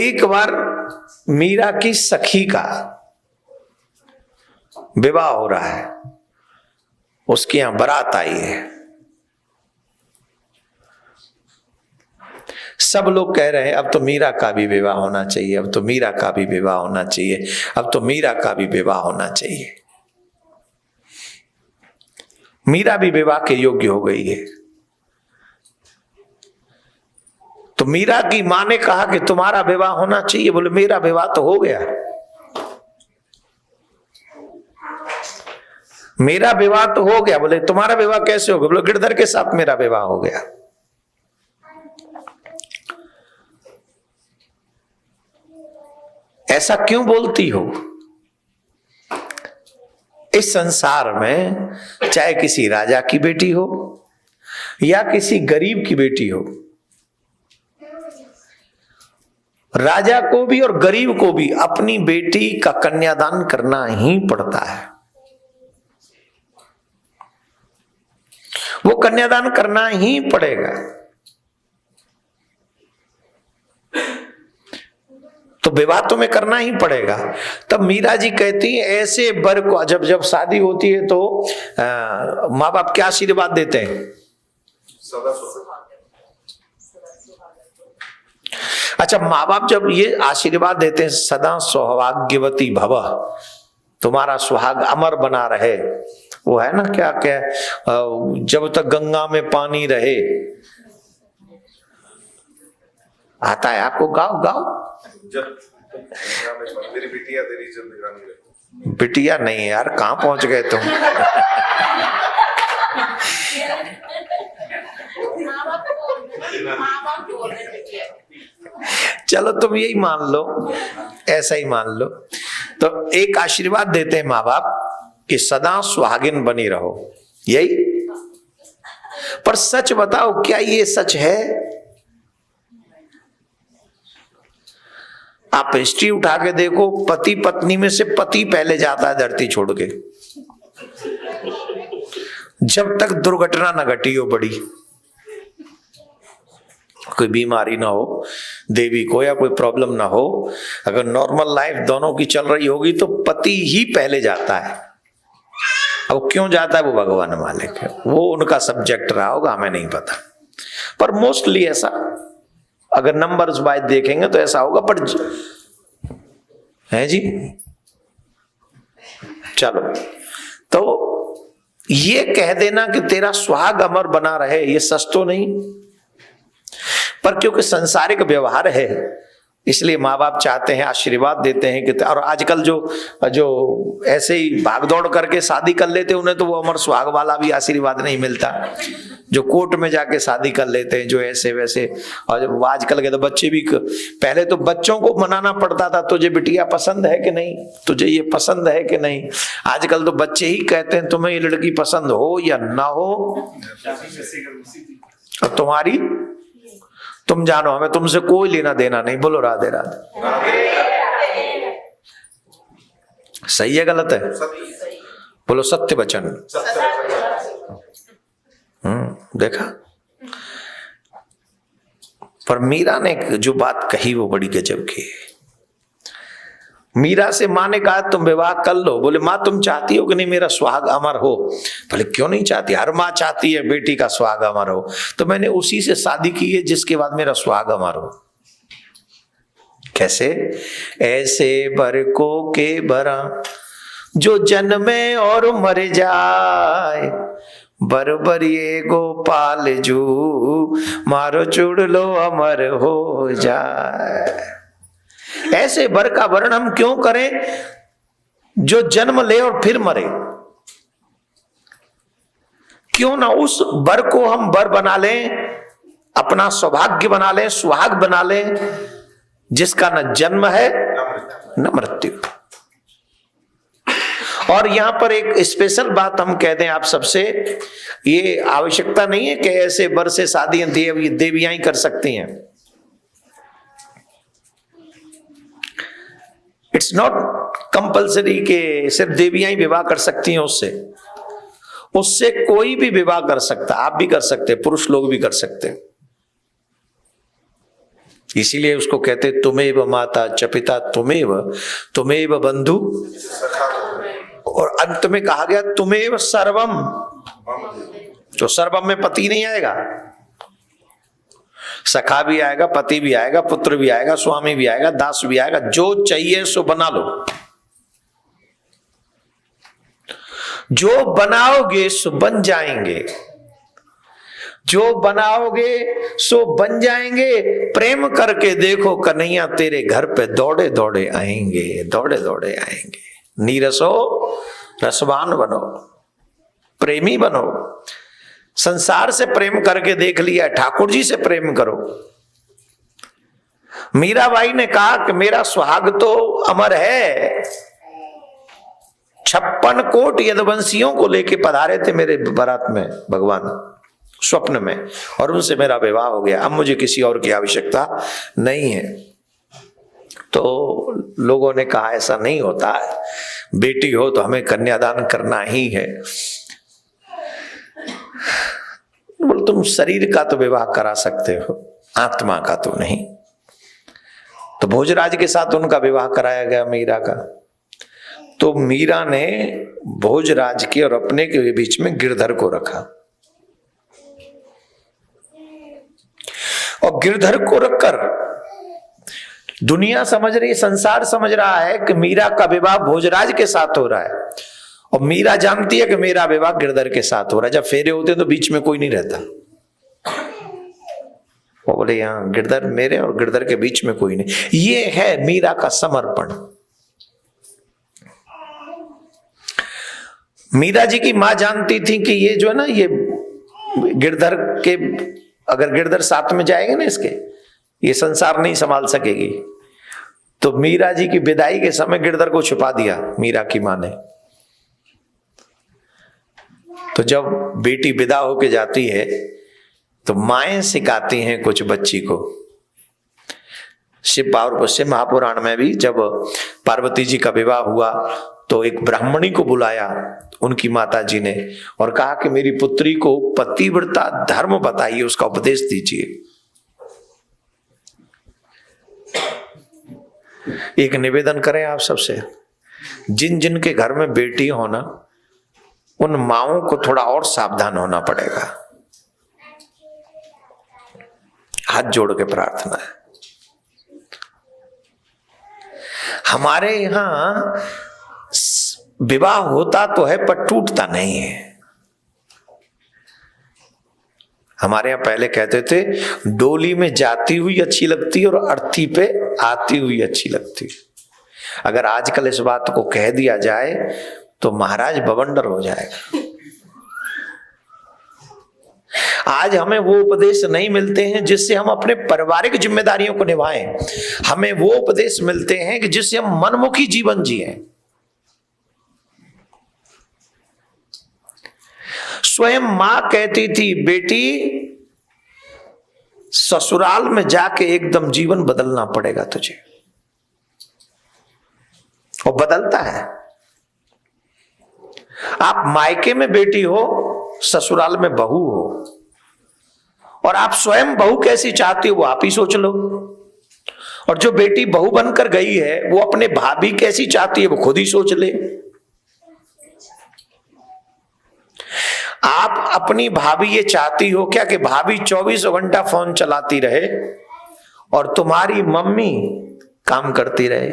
एक बार मीरा की सखी का विवाह हो रहा है, उसके यहां बारात आई है। सब लोग कह रहे हैं अब तो मीरा का भी विवाह होना चाहिए, अब तो मीरा का भी विवाह होना चाहिए, अब तो मीरा का भी विवाह होना चाहिए। मीरा भी विवाह के योग्य हो गई है। तो मीरा की मां ने कहा कि तुम्हारा विवाह होना चाहिए। बोले मेरा विवाह तो हो गया। मेरा विवाह तो हो गया। बोले तुम्हारा विवाह कैसे हो गया? बोले गिरधर के साथ मेरा विवाह हो गया। ऐसा क्यों बोलती हो? इस संसार में चाहे किसी राजा की बेटी हो या किसी गरीब की बेटी हो, राजा को भी और गरीब को भी अपनी बेटी का कन्यादान करना ही पड़ता है। वो कन्यादान करना ही पड़ेगा। तो विवाह तुम्हें करना ही पड़ेगा। तब मीरा जी कहती है ऐसे वर को जब जब शादी होती है तो माँ बाप क्या आशीर्वाद देते हैं? अच्छा, माँ बाप जब ये आशीर्वाद देते हैं सदा सौभाग्यवती भव, तुम्हारा सुहाग अमर बना रहे, वो है ना क्या क्या, जब तक गंगा में पानी रहे, आता है आपको? गाओ गाओ। मेरी बिटिया तेरी जिंदगानी रहे। बिटिया नहीं यार, कहां पहुंच गए तुम? चलो तुम यही मान लो, ऐसा ही मान लो। तो एक आशीर्वाद देते हैं माँ बाप कि सदा सुहागिन बनी रहो, यही। पर सच बताओ, क्या ये सच है? आप हिस्ट्री उठा के देखो, पति पत्नी में से पति पहले जाता है धरती छोड़ के, जब तक दुर्घटना न घटी हो बड़ी, कोई बीमारी ना हो देवी को या कोई प्रॉब्लम ना हो। अगर नॉर्मल लाइफ दोनों की चल रही होगी तो पति ही पहले जाता है। अब क्यों जाता है वो भगवान मालिक है, वो उनका सब्जेक्ट रहा होगा, हमें नहीं पता। पर मोस्टली ऐसा, अगर नंबर्स वाइज देखेंगे तो ऐसा होगा। पर है जी, चलो, तो ये कह देना कि तेरा सुहाग अमर बना रहे, ये सच तो नहीं। पर क्योंकि संसारिक व्यवहार है, इसलिए माँ बाप चाहते हैं, आशीर्वाद देते हैं कि, और आजकल जो ऐसे ही भागदौड़ करके शादी कर लेते हैं, उन्हें तो वो अमर सुहाग वाला भी आशीर्वाद नहीं मिलता। जो कोर्ट में जाके शादी कर लेते हैं, जो ऐसे वैसे, और आजकल के तो बच्चे भी, पहले तो बच्चों को मनाना पड़ता था, तुझे बिटिया पसंद है कि नहीं, तुझे ये पसंद है कि नहीं। आजकल तो बच्चे ही कहते हैं तुम्हें ये लड़की पसंद हो या ना हो, और तुम्हारी, तुम जानो, हमें तुमसे कोई लेना देना नहीं। बोलो राधे राधे। सही है गलत है? बोलो सत्य वचन। देखा? पर मीरा ने जो बात कही वो बड़ी गजब की। मीरा से माँ ने कहा तुम विवाह कर लो। बोले माँ तुम चाहती हो कि नहीं मेरा सुहाग अमर हो? बोले क्यों नहीं चाहती, हर माँ चाहती है बेटी का सुहाग अमर हो। तो मैंने उसी से शादी की है जिसके बाद मेरा सुहाग अमर हो। कैसे? ऐसे बर को के बरा जो जन्मे और मर जाए, बरबरिए गोपाल जू मारो चुड़ लो अमर हो जाए। ऐसे बर का वर्ण हम क्यों करें जो जन्म ले और फिर मरे? क्यों ना उस बर को हम बर बना लें, अपना सौभाग्य बना लें, सुहाग बना लें, जिसका न जन्म है न मृत्यु। और यहां पर एक स्पेशल बात हम कह दें आप सबसे, ये आवश्यकता नहीं है कि ऐसे बर से शादी देवियां ही कर सकती हैं। इट्स नॉट कंपल्सरी कि सिर्फ देवियां ही विवाह कर सकती हैं उससे कोई भी विवाह कर सकता, आप भी कर सकते, पुरुष लोग भी कर सकते। इसीलिए उसको कहते तुमेव माता च पिता तुमेव बंधु, और अंत में कहा गया तुमेव सर्वम। जो सर्वम में पति नहीं आएगा, सखा भी आएगा, पति भी आएगा, पुत्र भी आएगा, स्वामी भी आएगा, दास भी आएगा। जो चाहिए सो बना लो, जो बनाओगे सो बन जाएंगे, जो बनाओगे सो बन जाएंगे। प्रेम करके देखो कन्हैया तेरे घर पे दौड़े दौड़े आएंगे, दौड़े दौड़े आएंगे। नीरसो रसवान बनो, प्रेमी बनो। संसार से प्रेम करके देख लिया, ठाकुर जी से प्रेम करो। मीराबाई ने कहा कि मेरा सुहाग तो अमर है। 56 कोट यदुवंशियों को लेके पधारे थे मेरे बारात में भगवान स्वप्न में, और उनसे मेरा विवाह हो गया। अब मुझे किसी और की आवश्यकता नहीं है। तो लोगों ने कहा ऐसा नहीं होता है, बेटी हो तो हमें कन्यादान करना ही है। बोले तुम शरीर का तो विवाह करा सकते हो, आत्मा का तो नहीं। तो भोजराज के साथ उनका विवाह कराया गया मीरा का। तो मीरा ने भोजराज के और अपने के बीच में गिरधर को रखा, और गिरधर को रखकर दुनिया समझ रही, संसार समझ रहा है कि मीरा का विवाह भोजराज के साथ हो रहा है, और मीरा जानती है कि मेरा विवाह गिरधर के साथ हो रहा है। जब फेरे होते तो बीच में कोई नहीं रहता। वो बोले यहाँ गिरधर मेरे और गिरधर के बीच में कोई नहीं। ये है मीरा का समर्पण। मीरा जी की मां जानती थी कि ये जो है ना, ये गिरधर के, अगर गिरधर साथ में जाएंगे ना इसके, ये संसार नहीं संभाल सकेगी। तो मीरा जी की विदाई के समय गिरधर को छुपा दिया मीरा की मां ने। तो जब बेटी विदा होके जाती है तो माएं सिखाती हैं कुछ बच्ची को। शिव महापुराण में भी जब पार्वती जी का विवाह हुआ तो एक ब्राह्मणी को बुलाया उनकी माता जी ने, और कहा कि मेरी पुत्री को पतिव्रता धर्म बताइए, उसका उपदेश दीजिए। एक निवेदन करें आप सबसे, जिन जिन के घर में बेटी हो ना, उन माओं को थोड़ा और सावधान होना पड़ेगा। हाथ जोड़ के प्रार्थना है। हमारे यहां विवाह होता तो है पर टूटता नहीं है। हमारे यहां पहले कहते थे डोली में जाती हुई अच्छी लगती और अर्थी पे आती हुई अच्छी लगती। अगर आजकल इस बात को कह दिया जाए तो महाराज बवंडर हो जाएगा। आज हमें वो उपदेश नहीं मिलते हैं जिससे हम अपने पारिवारिक जिम्मेदारियों को निभाएं। हमें वो उपदेश मिलते हैं कि जिससे हम मनमुखी जीवन जिएं। स्वयं मां कहती थी बेटी ससुराल में जाके एकदम जीवन बदलना पड़ेगा तुझे, और बदलता है। आप मायके में बेटी हो, ससुराल में बहू हो, और आप स्वयं बहू कैसी चाहती हो वो आप ही सोच लो। और जो बेटी बहू बनकर गई है वो अपने भाभी कैसी चाहती है वो खुद ही सोच ले। आप अपनी भाभी ये चाहती हो क्या कि भाभी 24 घंटा फोन चलाती रहे और तुम्हारी मम्मी काम करती रहे,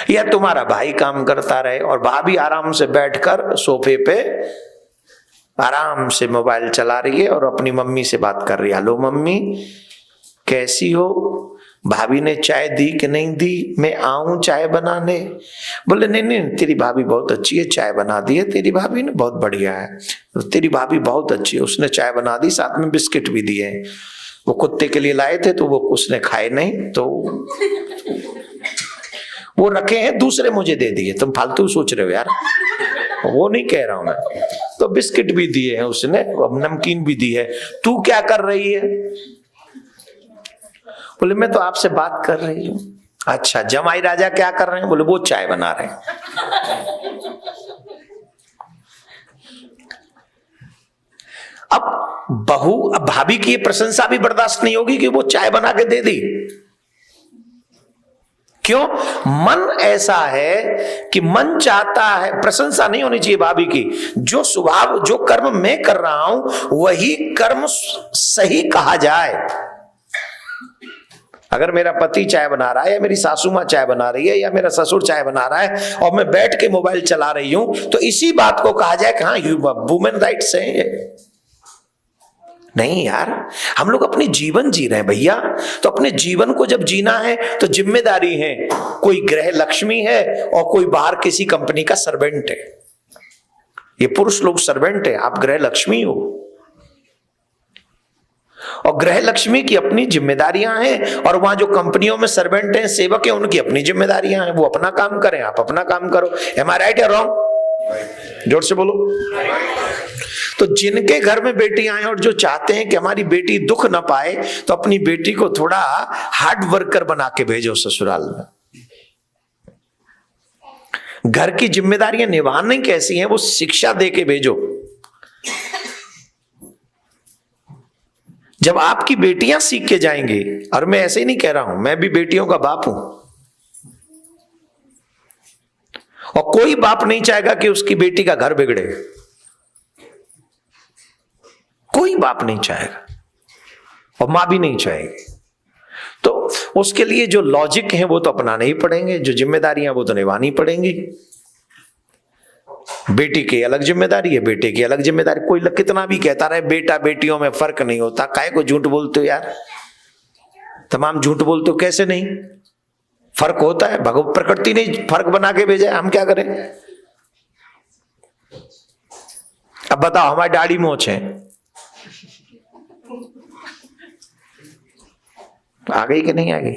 या तुम्हारा भाई काम करता रहे और भाभी आराम से बैठकर सोफे पे आराम से मोबाइल चला रही है और अपनी मम्मी से बात कर रही है, हेलो मम्मी कैसी हो, भाभी ने चाय दी कि नहीं दी, मैं आऊं चाय बनाने। बोले नहीं नहीं तेरी भाभी बहुत अच्छी है, चाय बना दी है तेरी भाभी ने, बहुत बढ़िया है, तेरी भाभी बहुत अच्छी है, उसने चाय बना दी, साथ में बिस्किट भी दिए हैं। वो कुत्ते के लिए लाए थे तो वो उसने खाए नहीं, तो वो रखे हैं दूसरे मुझे दे दिए। तुम फालतू सोच रहे हो यार, वो नहीं कह रहा हूं मैं। तो बिस्किट भी दिए हैं उसने, नमकीन भी दी है। तू क्या कर रही है? बोले मैं तो आपसे बात कर रही हूं। अच्छा जमाई राजा क्या कर रहे हैं? बोले वो चाय बना रहे हैं। अब बहू, अब भाभी की ये प्रशंसा भी बर्दाश्त नहीं होगी कि वो चाय बना के दे दी। क्यों? मन ऐसा है कि मन चाहता है, प्रशंसा नहीं होनी चाहिए भाभी की, जो स्वभाव, जो कर्म मैं कर रहा हूं वही कर्म सही कहा जाए। अगर मेरा पति चाय बना रहा है, या मेरी सासू मां चाय बना रही है, या मेरा ससुर चाय बना रहा है और मैं बैठ के मोबाइल चला रही हूं, तो इसी बात को कहा जाए कि हाँ वुमेन राइट्स है ये। नहीं यार, हम लोग अपनी जीवन जी रहे हैं भैया, तो अपने जीवन को जब जीना है तो जिम्मेदारी है। कोई गृह लक्ष्मी है और कोई बाहर किसी कंपनी का सर्वेंट है। ये पुरुष लोग सर्वेंट है, आप गृह लक्ष्मी हो। और गृह लक्ष्मी की अपनी जिम्मेदारियां हैं, और वहां जो कंपनियों में सर्वेंट हैं, सेवक हैं, उनकी अपनी जिम्मेदारियां हैं। वो अपना काम करें, आप अपना काम करो। एम आई राइट या रॉन्ग? जोर से बोलो। तो जिनके घर में बेटियां हैं और जो चाहते हैं कि हमारी बेटी दुख ना पाए, तो अपनी बेटी को थोड़ा हार्ड वर्कर बना के भेजो ससुराल में। घर की जिम्मेदारियां निभानी कैसी हैं वो शिक्षा दे के भेजो। जब आपकी बेटियां सीख के जाएंगी, और मैं ऐसे ही नहीं कह रहा हूं, मैं भी बेटियों का बाप हूं, और कोई बाप नहीं चाहेगा कि उसकी बेटी का घर बिगड़े। कोई बाप नहीं चाहेगा, और मां भी नहीं चाहेगी। तो उसके लिए जो लॉजिक है वो तो अपनाने ही पड़ेंगे, जो जिम्मेदारियां वो तो निभानी पड़ेंगी। बेटी की अलग जिम्मेदारी है, बेटे की अलग जिम्मेदारी। कोई कितना भी कहता रहे बेटा बेटियों में फर्क नहीं होता, काहे को झूठ बोलते हो यार? तमाम झूठ बोलते हो, कैसे नहीं फर्क होता है? भगवत प्रकृति ने फर्क बना के भेजा है, हम क्या करें? अब बताओ, हमारी दाढ़ी मोछ है, आ गई कि नहीं आ गई?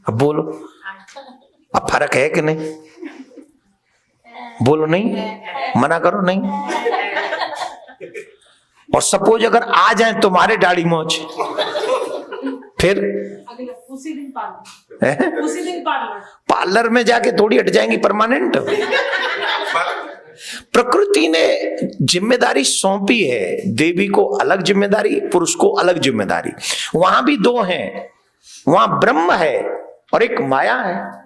अब बोलो, अब फर्क है कि नहीं? बोलो नहीं, मना करो नहीं। और सपोज अगर आ जाए तुम्हारे दाढ़ी मोछ, फिर उसी दिन पार्लर में जाके थोड़ी हट जाएंगी परमानेंट। प्रकृति ने जिम्मेदारी सौंपी है, देवी को अलग जिम्मेदारी, पुरुष को अलग जिम्मेदारी। वहां भी दो हैं, वहां ब्रह्म है और एक माया है।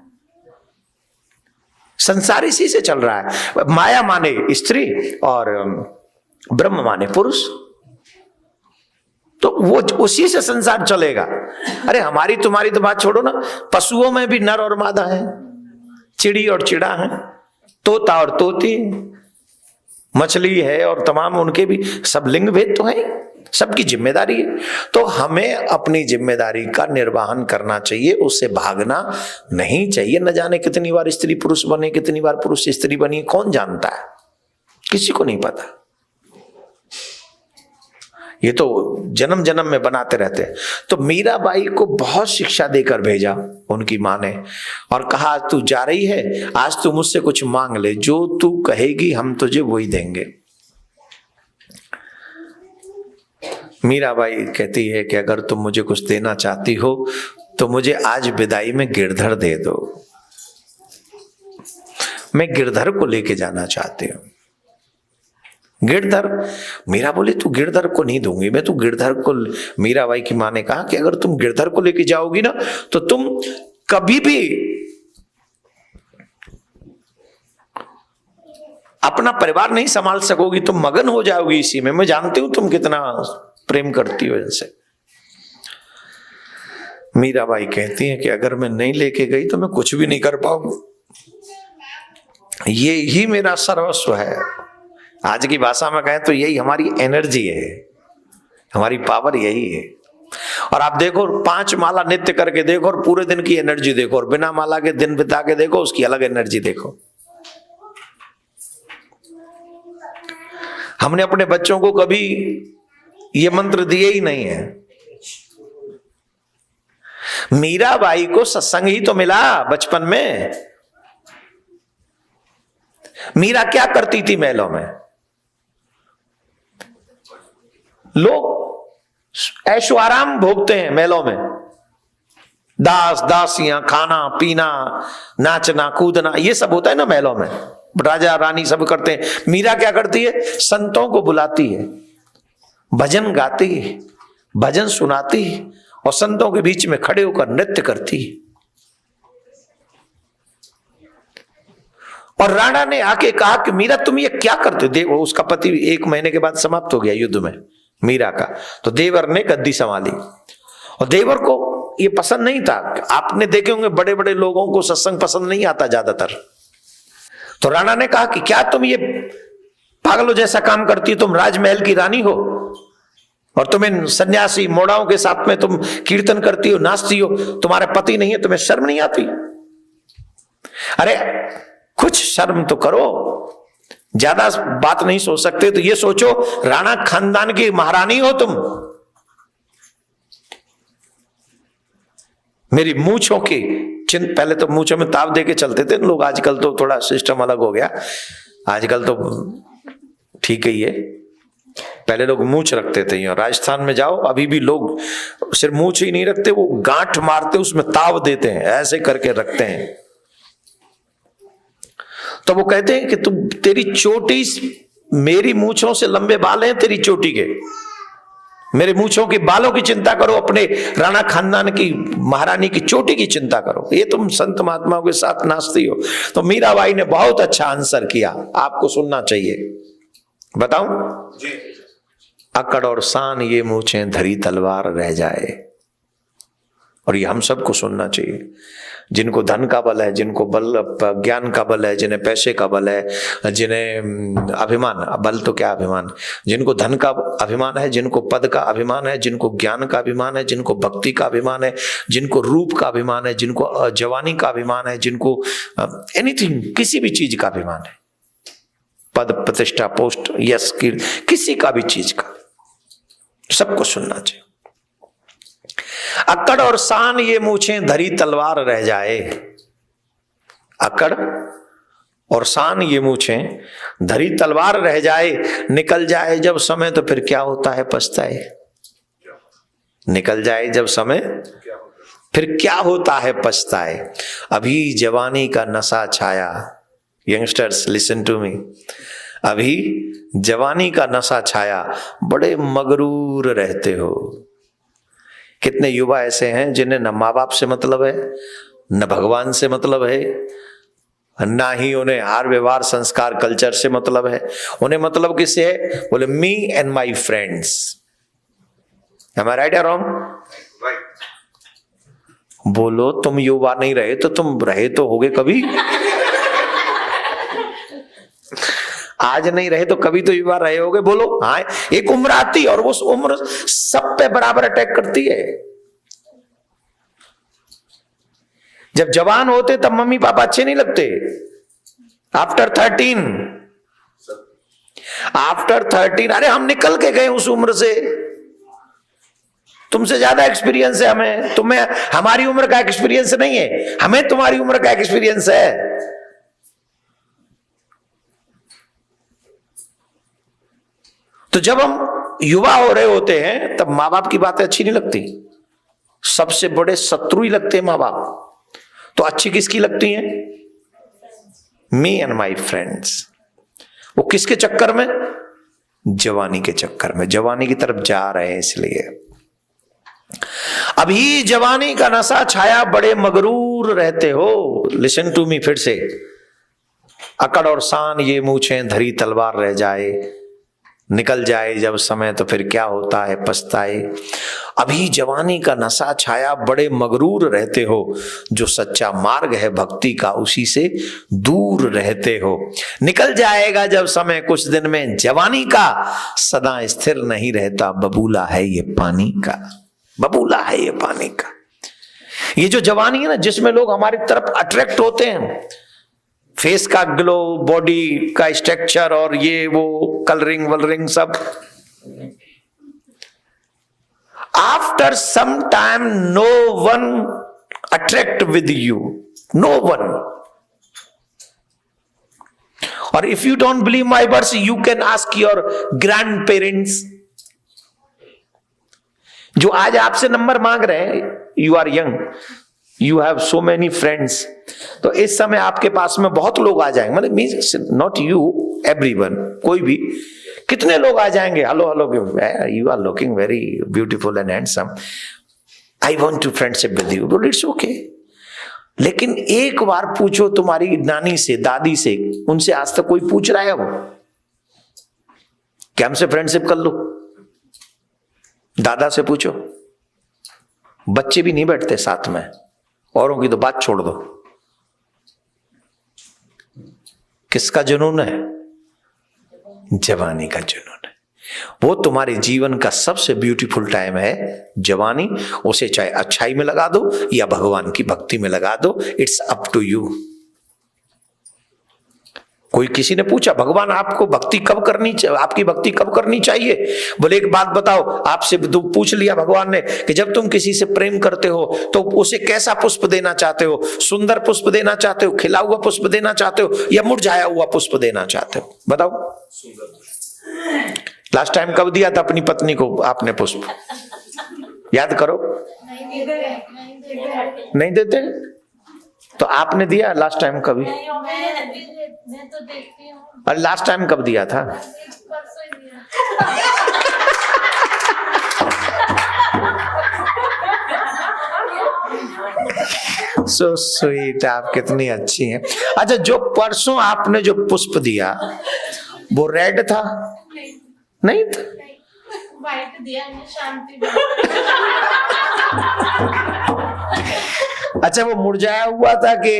संसार इसी से चल रहा है। माया माने स्त्री और ब्रह्म माने पुरुष, तो वो उसी से संसार चलेगा। अरे हमारी तुम्हारी तो बात छोड़ो ना, पशुओं में भी नर और मादा है, चिड़ी और चिड़ा है, तोता और तोती, मछली है और तमाम उनके भी सब लिंग भेद तो है, सबकी जिम्मेदारी है। तो हमें अपनी जिम्मेदारी का निर्वहन करना चाहिए, उससे भागना नहीं चाहिए। न जाने कितनी बार स्त्री पुरुष बने, कितनी बार पुरुष स्त्री बनी, कौन जानता है? किसी को नहीं पता। ये तो जन्म जन्म में बनाते रहते हैं। तो मीराबाई को बहुत शिक्षा देकर भेजा उनकी मां ने, और कहा तू जा रही है, आज तू मुझसे कुछ मांग ले, जो तू कहेगी हम तुझे वही देंगे। मीराबाई कहती है कि अगर तुम मुझे कुछ देना चाहती हो तो मुझे आज विदाई में गिरधर दे दो, मैं गिरधर को लेके जाना चाहती हूं। गिरधर? मीरा बोली तू गिरधर को नहीं दूंगी मैं, तू गिरधर को। मीराबाई की मां ने कहा कि अगर तुम गिरधर को लेके जाओगी ना तो तुम कभी भी अपना परिवार नहीं संभाल सकोगी, तुम मगन हो जाओगी इसी में। मैं जानती हूं तुम कितना प्रेम करती हो इनसे। मीराबाई कहती है कि अगर मैं नहीं लेके गई तो मैं कुछ भी नहीं कर पाऊंगी, ये ही मेरा सर्वस्व है। आज की भाषा में कहें तो यही हमारी एनर्जी है, हमारी पावर यही है। और आप देखो 5 माला नित्य करके देखो और पूरे दिन की एनर्जी देखो, और बिना माला के दिन बिता के देखो, उसकी अलग एनर्जी देखो। हमने अपने बच्चों को कभी ये मंत्र दिए ही नहीं है। मीराबाई को सत्संग ही तो मिला बचपन में। मीरा क्या करती थी महलों में? लोग ऐशो आराम भोगते हैं महलों में, दास दासियां, खाना पीना, नाचना कूदना, ये सब होता है ना महलों में। राजा रानी सब करते हैं, मीरा क्या करती है? संतों को बुलाती है, भजन गाती है, भजन सुनाती है और संतों के बीच में खड़े होकर नृत्य करती है। और राणा ने आके कहा कि मीरा तुम ये क्या करते हो? देव उसका पति 1 महीने के बाद समाप्त हो गया युद्ध में मीरा का, तो देवर ने गद्दी संभाली और देवर को ये पसंद नहीं था। आपने देखे होंगे बड़े बड़े लोगों को सत्संग पसंद नहीं आता ज्यादातर। तो राणा ने कहा कि क्या तुम ये पागलों जैसा काम करती हो? तुम राजमहल की रानी हो और तुम्हें सन्यासी मोड़ाओं के साथ में तुम कीर्तन करती हो, नाचती हो, तुम्हारा पति नहीं है, तुम्हें शर्म नहीं आती? अरे कुछ शर्म तो करो, ज्यादा बात नहीं सोच सकते तो ये सोचो राणा खानदान की महारानी हो तुम। मेरी मूंछों की पहले तो मूंछों में ताव दे के चलते थे लोग, आजकल तो थोड़ा सिस्टम अलग हो गया, आजकल तो ठीक ही है। पहले लोग मूंछ रखते थे, राजस्थान में जाओ अभी भी लोग सिर्फ मूंछ ही नहीं रखते, वो गांठ मारते उसमें ताव देते हैं, ऐसे करके रखते हैं। तो वो कहते हैं कि तुम तेरी चोटी, मेरी मूंछों से लंबे बाल हैं तेरी चोटी के, मेरे मूंछों के बालों की चिंता करो, अपने राणा खानदान की महारानी की चोटी की चिंता करो, ये तुम संत महात्माओं के साथ नाचती हो। तो मीराबाई ने बहुत अच्छा आंसर किया, आपको सुनना चाहिए। बताऊं? जी। अकड़ और शान ये मूंछें धरी तलवार रह जाए। और ये हम सबको सुनना चाहिए। जिनको धन का बल है, जिनको बल ज्ञान का बल है, जिन्हें पैसे का बल है, जिन्हें अभिमान, बल तो क्या अभिमान, जिनको धन का अभिमान है, जिनको पद का अभिमान है, जिनको ज्ञान का अभिमान है, जिनको भक्ति का अभिमान है, जिनको रूप का अभिमान है, जिनको जवानी का अभिमान है, जिनको एनीथिंग किसी भी चीज का अभिमान है, पद प्रतिष्ठा पोस्ट यश किसी का भी चीज का, सबको सुनना चाहिए। अकड़ और शान ये मूंछें धरी तलवार रह जाए। अकड़ और शान ये मूंछें धरी तलवार रह जाए, निकल जाए जब समय तो फिर क्या होता है पछताए। निकल जाए जब समय फिर क्या होता है पछताए। अभी जवानी का नशा छाया, यंगस्टर्स लिसन टू मी, अभी जवानी का नशा छाया, बड़े मगरूर रहते हो। कितने युवा ऐसे हैं जिन्हें न माँ बाप से मतलब है, न भगवान से मतलब है, ना ही उन्हें हार व्यवहार संस्कार कल्चर से मतलब है। उन्हें मतलब किससे है? बोले me and my friends. Am I right या रॉन्ग? बोलो तुम युवा नहीं रहे तो तुम रहे तो होगे कभी। आज नहीं रहे तो कभी तो युवा रहे होगे। बोलो हाँ। एक उम्र आती और वो उम्र सब पे बराबर अटैक करती है। जब जवान होते तब मम्मी पापा अच्छे नहीं लगते। आफ्टर 13 अरे हम निकल के गए उस उम्र से। तुमसे ज्यादा एक्सपीरियंस है हमें, तुम्हें हमारी उम्र का एक्सपीरियंस नहीं है, हमें तुम्हारी उम्र का एक्सपीरियंस है। तो जब हम युवा हो रहे होते हैं तब माँ बाप की बातें अच्छी नहीं लगती, सबसे बड़े शत्रु ही लगते हैं माँ बाप। तो अच्छी किसकी लगती हैं? मी एंड माई फ्रेंड्स। वो किसके चक्कर में? जवानी के चक्कर में, जवानी की तरफ जा रहे हैं इसलिए। अभी जवानी का नशा छाया, बड़े मगरूर रहते हो। लिसन टू मी फिर से। अकड़ और शान ये मूंछें धरी तलवार रह जाए, निकल जाए जब समय तो फिर क्या होता है पछताए। अभी जवानी का नशा छाया, बड़े मगरूर रहते हो, जो सच्चा मार्ग है भक्ति का उसी से दूर रहते हो। निकल जाएगा जब समय कुछ दिन में, जवानी का सदा स्थिर नहीं रहता, बबूला है ये पानी का, बबूला है ये पानी का। ये जो जवानी है ना, जिसमें लोग हमारी तरफ अट्रैक्ट होते हैं, फेस का ग्लो, बॉडी का स्ट्रक्चर और ये वो कलरिंग वलरिंग सब, after some time no one attract with you, no one. और if you don't believe my words, you can ask your grandparents, जो आज आपसे नंबर मांग रहे हैं, you are young, you have so many friends. तो इस समय आपके पास में बहुत लोग आ जाएंगे, मतलब मीन्स नॉट यू, एवरीवन, कोई भी, कितने लोग आ जाएंगे, hello hello, you are looking very beautiful and handsome, I want to friendship with you, but it's okay. लेकिन एक बार पूछो तुम्हारी नानी से, दादी से, उनसे आज तक कोई पूछ रहा है वो कि हमसे फ्रेंडशिप कर लो? दादा से पूछो। बच्चे भी नहीं बैठते साथ में, औरों की तो बात छोड़ दो। किसका जुनून है? जवानी का जुनून है। वो तुम्हारे जीवन का सबसे ब्यूटीफुल टाइम है जवानी। उसे चाहे अच्छाई में लगा दो या भगवान की भक्ति में लगा दो, इट्स अप टू यू। कोई किसी ने पूछा भगवान आपको भक्ति कब करनी चाहिए, आपकी भक्ति कब करनी चाहिए? बोले एक बात बताओ, आपसे पूछ लिया भगवान ने कि जब तुम किसी से प्रेम करते हो तो उसे कैसा पुष्प देना चाहते हो? सुंदर पुष्प देना चाहते हो, खिला हुआ पुष्प देना चाहते हो, या मुरझाया हुआ पुष्प देना चाहते हो? बताओ। लास्ट टाइम कब दिया था अपनी पत्नी को आपने पुष्प? याद करो। नहीं देते? तो आपने दिया लास्ट टाइम कभी? मैं तो देखती हूँ। और लास्ट टाइम कब दिया था? परसों ही दिया। सो स्वीट, आप कितनी अच्छी हैं। अच्छा, जो परसों आपने जो पुष्प दिया वो रेड था? नहीं था? वाइट दिया, मैं शांति। अच्छा, वो मुरझाया हुआ था कि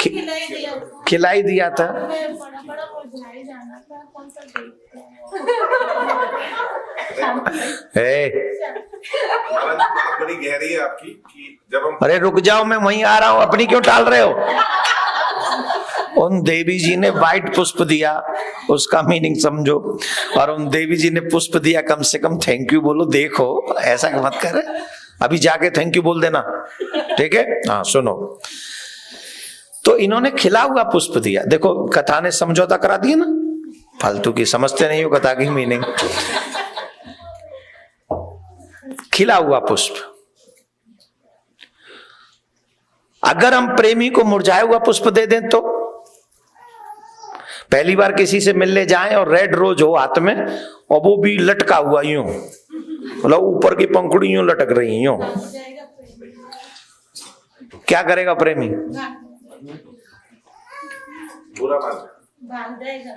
खिलाई दिया? खिलाई दिया था? मैं बड़ा बड़ा मुरझाई जाना था, कौन सा देखते हैं। बात बड़ी गहरी है आपकी कि जब हम, अरे रुक जाओ, मैं वहीं आ रहा हूं, अपनी क्यों टाल रहे हो? उन देवी जी ने व्हाइट पुष्प दिया, उसका मीनिंग समझो। और उन देवी जी ने पुष्प दिया, कम से कम थैंक यू बोलो। देखो, ऐसा मत करे, अभी जाके थैंक यू बोल देना, ठीक है? हाँ सुनो, तो इन्होंने खिला हुआ पुष्प दिया। देखो, कथा ने समझौता करा दिया ना, फालतू की समझते नहीं हो कथा की मीनिंग। खिला हुआ पुष्प। अगर हम प्रेमी को मुरझाया हुआ पुष्प दे दें तो? पहली बार किसी से मिलने जाएं और रेड रोज हो हाथ में और वो भी लटका हुआ यूं, मतलब ऊपर की पंखुड़ी यूं लटक रही यूं, क्या करेगा प्रेमी? बुरा भाग जाएगा।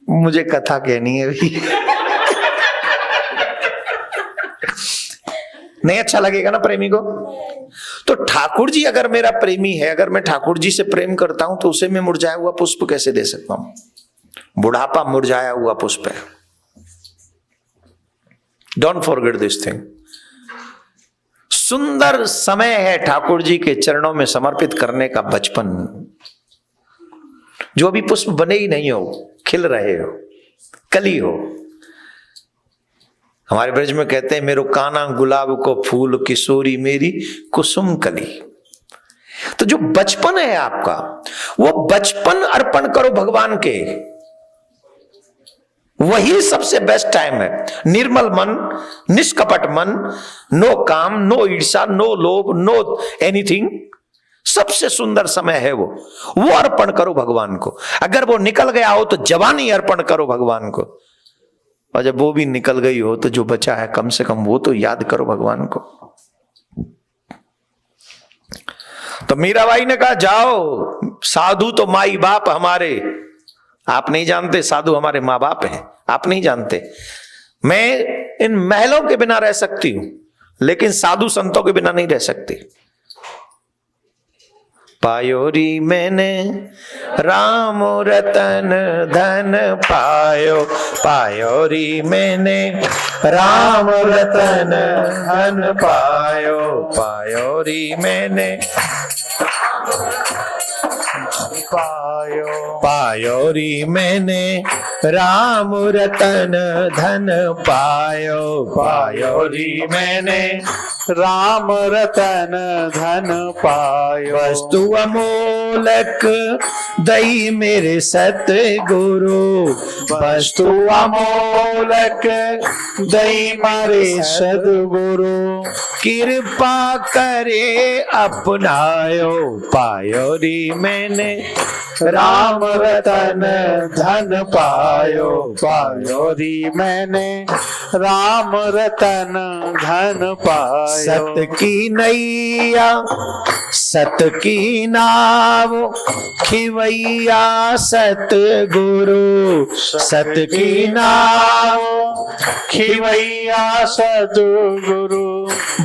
मुझे कथा कहनी है भी। नहीं अच्छा लगेगा ना प्रेमी को? तो ठाकुर जी अगर मेरा प्रेमी है, अगर मैं ठाकुर जी से प्रेम करता हूं तो उसे मैं मुरझाया हुआ पुष्प कैसे दे सकता हूं? बुढ़ापा मुरझाया हुआ पुष्प है। Don't forget this thing. सुंदर समय है ठाकुर जी के चरणों में समर्पित करने का बचपन। जो अभी पुष्प बने ही नहीं हो, खिल रहे हो, कली हो। हमारे ब्रज में कहते हैं मेरो काना गुलाब को फूल, किशोरी मेरी कुसुम कली। तो जो बचपन है आपका, वो बचपन अर्पण करो भगवान के, वही सबसे बेस्ट टाइम है। निर्मल मन, निष्कपट मन, नो काम, नो ईर्षा, नो लोभ, नो एनीथिंग, सबसे सुंदर समय है वो अर्पण करो भगवान को। अगर वो निकल गया हो तो जवानी अर्पण करो भगवान को, और जब वो भी निकल गई हो तो जो बचा है कम से कम वो तो याद करो भगवान को। तो मीराबाई ने कहा जाओ, साधु तो माई बाप हमारे, आप नहीं जानते, साधु हमारे माँ बाप हैं, आप नहीं जानते। मैं इन महलों के बिना रह सकती हूं, लेकिन साधु संतों के बिना नहीं रह सकती। पायोरी मैंने राम रतन धन पायो, पायोरी मैंने राम रतन धन पायो, पायोरी मैंने पायो पायो री मैंने राम रतन धन पायो, पायो री मैंने राम रतन धन पायो। वस्तु अमोलक दई मेरे सतगुरु, वस्तु अमोलक दई मारे सदगुरु, कृपा करे अपनायो, पायो री मैंने राम रतन धन पायो। पायो री मैंने राम रतन धन पायो। सत की नैया सत की नाव, खिवैया सतगुरु, सत की नाव खिवैया सदगुरु,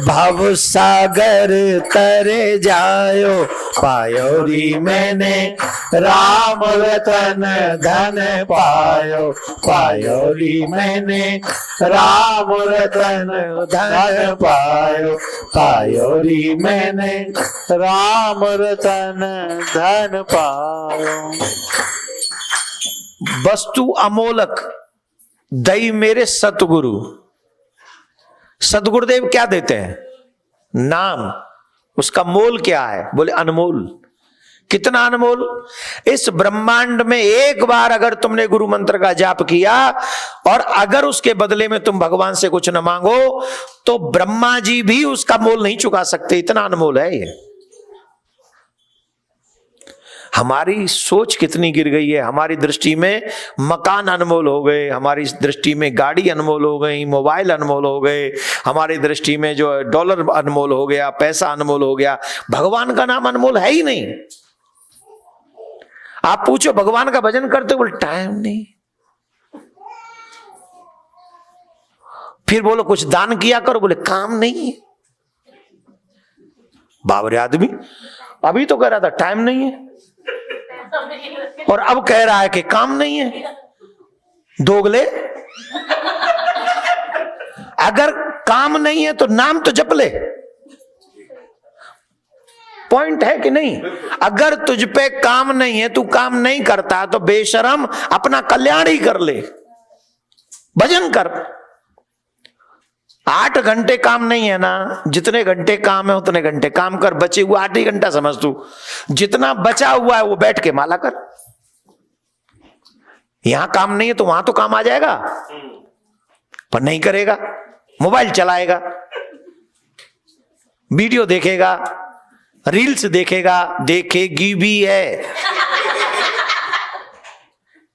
भव सागर तर जायो, पायो री मैंने राम रतन धन पायो। पायो री मैंने राम रतन धन पायो। पायो री मैंने राम रतन धन पायो। वस्तु अमोलक दई मेरे सतगुरु। सतगुरुदेव क्या देते हैं? नाम। उसका मोल क्या है? बोले अनमोल। कितना अनमोल? इस ब्रह्मांड में एक बार अगर तुमने गुरु मंत्र का जाप किया और अगर उसके बदले में तुम भगवान से कुछ न मांगो तो ब्रह्मा जी भी उसका मोल नहीं चुका सकते, इतना अनमोल है ये। हमारी सोच कितनी गिर गई है। हमारी दृष्टि में मकान अनमोल हो गए, हमारी दृष्टि में गाड़ी अनमोल हो गई, मोबाइल अनमोल हो गए, हमारी दृष्टि में जो डॉलर अनमोल हो गया, पैसा अनमोल हो गया। भगवान का नाम अनमोल है ही नहीं। आप पूछो भगवान का भजन करते, बोले टाइम नहीं। फिर बोलो कुछ दान किया करो, बोले काम नहीं है। बावरे आदमी अभी तो कह रहा था टाइम नहीं है और अब कह रहा है कि काम नहीं है। दोगले। अगर काम नहीं है तो नाम तो जप ले। पॉइंट है कि नहीं? अगर तुझ पे काम नहीं है, तू काम नहीं करता तो बेशरम अपना कल्याण ही कर ले, भजन कर। 8 घंटे काम नहीं है ना, जितने घंटे काम है उतने घंटे काम कर। बचे हुआ 8 ही घंटा समझ तू, जितना बचा हुआ है वो बैठ के माला कर। यहां काम नहीं है तो वहां तो काम आ जाएगा, पर नहीं करेगा। मोबाइल चलाएगा, वीडियो देखेगा, रील्स देखेगा, देखेगी भी है।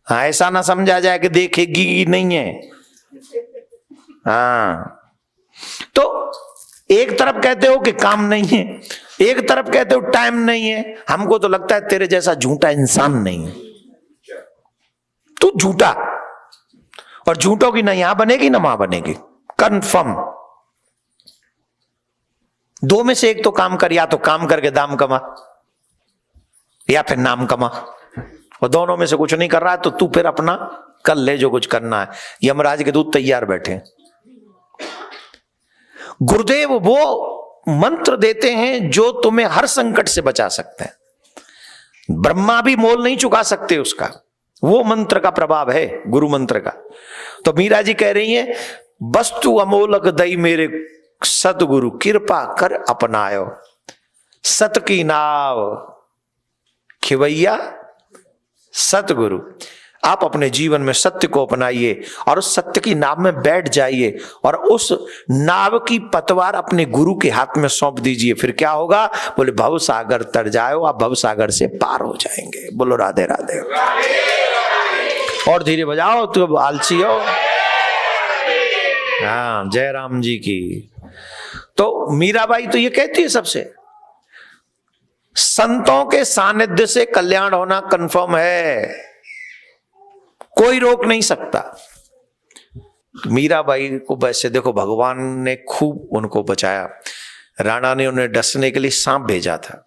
हाँ, ऐसा ना समझा जाए कि देखेगी नहीं है। हाँ, तो एक तरफ कहते हो कि काम नहीं है, एक तरफ कहते हो टाइम नहीं है। हमको तो लगता है तेरे जैसा झूठा इंसान नहीं है। तू झूठा, और झूठों की ना यहां बनेगी ना वहां बनेगी, कंफर्म। 2 में से एक तो काम कर, या तो काम करके दाम कमा या फिर नाम कमा। और दोनों में से कुछ नहीं कर रहा है तो तू फिर अपना कर ले जो कुछ करना है। यमराज के दूत तैयार बैठे। गुरुदेव वो मंत्र देते हैं जो तुम्हें हर संकट से बचा सकते हैं। ब्रह्मा भी मोल नहीं चुका सकते उसका। वो मंत्र का प्रभाव है, गुरु मंत्र का। तो मीरा जी कह रही हैं, वस्तु अमोलक दई मेरे सतगुरु, कृपा कर अपनायो। सत की नाव खिवैया सतगुरु। आप अपने जीवन में सत्य को अपनाइए और उस सत्य की नाव में बैठ जाइए और उस नाव की पतवार अपने गुरु के हाथ में सौंप दीजिए। फिर क्या होगा? बोले भव सागर तर जाओ, आप भव सागर से पार हो जाएंगे। बोलो राधे राधे। और धीरे बजाओ, तू आलसी हो। हाँ, जय राम जी की। तो मीराबाई तो ये कहती है सबसे, संतों के सानिध्य से कल्याण होना कंफर्म है, कोई रोक नहीं सकता। मीराबाई को वैसे देखो, भगवान ने खूब उनको बचाया। राणा ने उन्हें डसने के लिए सांप भेजा था,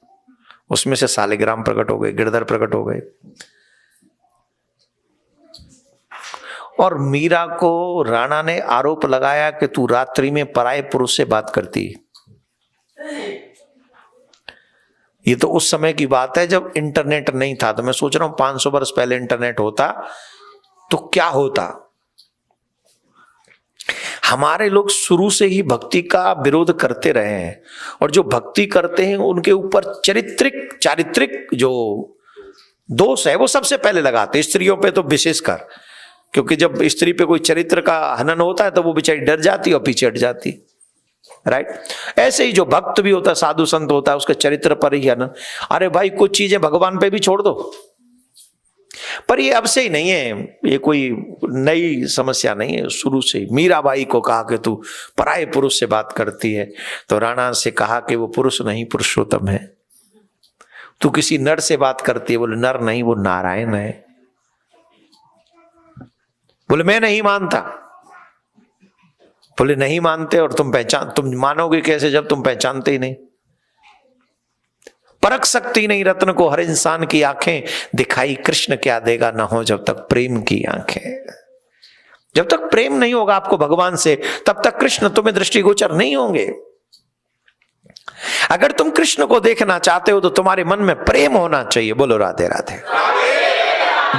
उसमें से सालिग्राम प्रकट हो गए, गिरधर प्रकट हो गए। और मीरा को राणा ने आरोप लगाया कि तू रात्रि में पराये पुरुष से बात करती। ये तो उस समय की बात है जब इंटरनेट नहीं था। तो मैं सोच रहा हूं 500 वर्ष पहले इंटरनेट होता तो क्या होता। हमारे लोग शुरू से ही भक्ति का विरोध करते रहे हैं, और जो भक्ति करते हैं उनके ऊपर चारित्रिक जो दोष है वो सबसे पहले लगाते, स्त्रियों पे तो विशेषकर, क्योंकि जब स्त्री पे कोई चरित्र का हनन होता है तो वो बेचारी डर जाती और पीछे हट जाती, राइट। ऐसे ही जो भक्त भी होता है, साधु संत होता है, उसके चरित्र पर ही हनन। अरे भाई कुछ चीजें भगवान पे भी छोड़ दो, पर ये अब से ही नहीं है, ये कोई नई समस्या नहीं है, शुरू से ही। मीराबाई को कहा कि तू पराये पुरुष से बात करती है, तो राणा से कहा कि वो पुरुष नहीं पुरुषोत्तम है। तू किसी नर से बात करती है, बोले नर नहीं वो नारायण है। बोले मैं नहीं मानता। बोले नहीं मानते, और तुम मानोगे कैसे जब तुम पहचानते ही नहीं। परख सकती नहीं रत्न को हर इंसान की आंखें, दिखाई कृष्ण क्या देगा ना हो जब तक प्रेम की आंखें। जब तक प्रेम नहीं होगा आपको भगवान से, तब तक कृष्ण तुम्हें दृष्टिगोचर नहीं होंगे। अगर तुम कृष्ण को देखना चाहते हो तो तुम्हारे मन में प्रेम होना चाहिए। बोलो राधे राधे,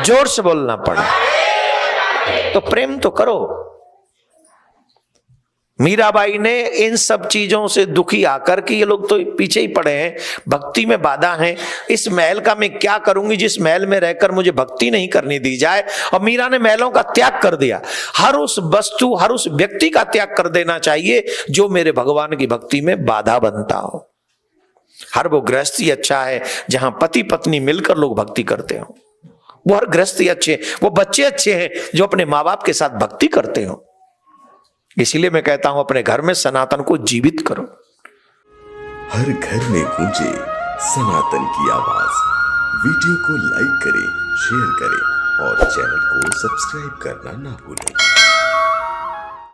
जोर से बोलना पड़े तो प्रेम तो करो। मीराबाई ने इन सब चीजों से दुखी आकर कि ये लोग तो पीछे ही पड़े हैं, भक्ति में बाधा है, इस महल का मैं क्या करूंगी जिस महल में रहकर मुझे भक्ति नहीं करने दी जाए। और मीरा ने महलों का त्याग कर दिया। हर उस वस्तु, हर उस व्यक्ति का त्याग कर देना चाहिए जो मेरे भगवान की भक्ति में बाधा बनता हो। हर वो गृहस्थी अच्छा है जहां पति पत्नी मिलकर लोग भक्ति करते हो, वो हर गृहस्थी अच्छे, वो बच्चे अच्छे हैं जो अपने माँ बाप के साथ भक्ति करते हो। इसीलिए मैं कहता हूं अपने घर में सनातन को जीवित करो। हर घर में गूंजे सनातन की आवाज। वीडियो को लाइक करें, शेयर करें और चैनल को सब्सक्राइब करना ना भूलें।